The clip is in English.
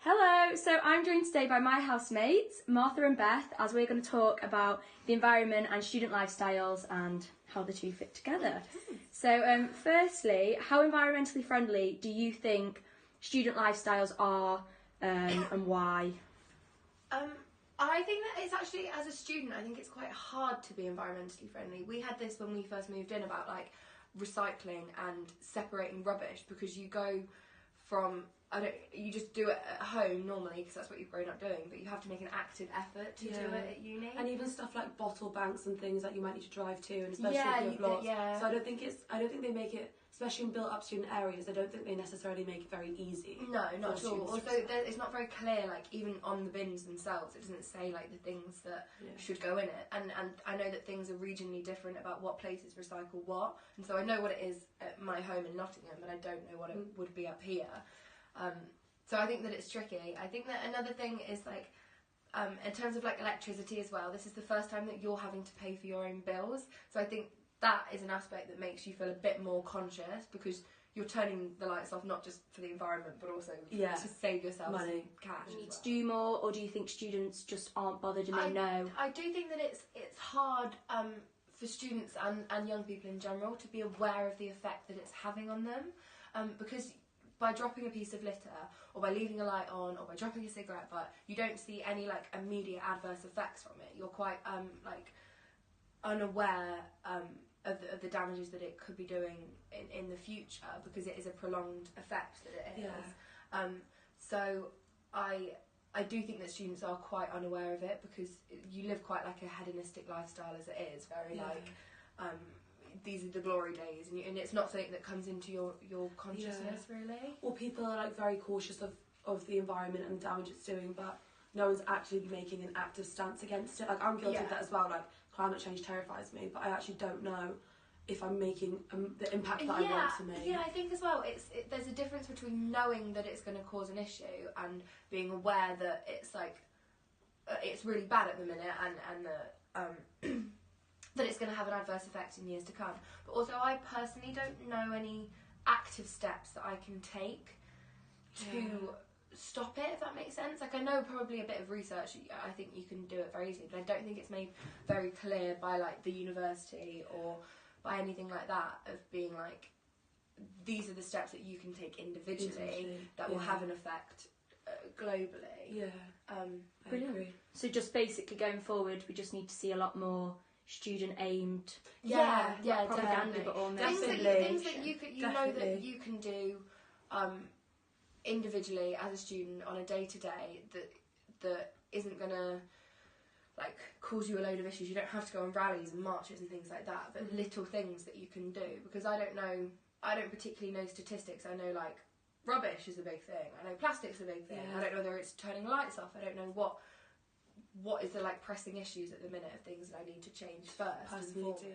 Hello, so I'm joined today by my housemates, Martha and Beth, as we're going to talk about the environment and student lifestyles and how the two fit together. So firstly, how environmentally friendly do you think student lifestyles are and why? I think that it's actually, as a student, I think it's quite hard to be environmentally friendly. We had this when we first moved in about like recycling and separating rubbish, because you go from, you just do it at home normally because that's what you've grown up doing, but you have to make an active effort to do it at uni. And even stuff like bottle banks and things that you might need to drive to, and especially Yeah, if you have lots. yeah. So I don't think they make it, especially in built up student areas, I don't think they necessarily make it very easy. No, not at all. students Also, it's not very clear, like even on the bins themselves, it doesn't say like the things that should go in it. And I know that things are regionally different about what places recycle what, and so I know what it is at my home in Nottingham, but I don't know what it would be up here. So I think that it's tricky. I think that another thing is like, in terms of like electricity as well, this is the first time that you're having to pay for your own bills. So I think that is an aspect that makes you feel a bit more conscious, because you're turning the lights off not just for the environment but also to save yourself money, cash. Do you need to do more, or do you think students just aren't bothered and they know? I do think that it's hard for students and young people in general to be aware of the effect that it's having on them, because by dropping a piece of litter, or by leaving a light on, or by dropping a cigarette butt, you don't see any like immediate adverse effects from it. You're quite like unaware of the damages that it could be doing in the future, because it is a prolonged effect that it is. So I do think that students are quite unaware of it, because you live quite like a hedonistic lifestyle as it is, very like these are the glory days, and it's not something that comes into your consciousness really. Or people are like very cautious of the environment and the damage it's doing, but no one's actually making an active stance against it. Like I'm guilty of that as well. Like climate change terrifies me, but I actually don't know if I'm making the impact that I want to make. Yeah, I think as well, there's a difference between knowing that it's going to cause an issue and being aware that it's like it's really bad at the minute, and that that it's going to have an adverse effect in years to come. But also, I personally don't know any active steps that I can take to stop it, if that makes sense. Like I know probably a bit of research, I think you can do it very easily, but I don't think it's made very clear by like the university or by anything like that, of being like, these are the steps that you can take individually that will have an effect globally. Brilliant. So just basically going forward, we just need to see a lot more student aimed propaganda, definitely. but almost Things that you know that you can do individually as a student on a day-to-day that isn't gonna like cause you a load of issues. You don't have to go on rallies and marches and things like that, but little things that you can do. Because I don't particularly know statistics. I know like rubbish is a big thing, I know plastic's a big thing, I don't know whether it's turning lights off, I don't know what is the like pressing issues at the minute of things that I need to change first. Personally do.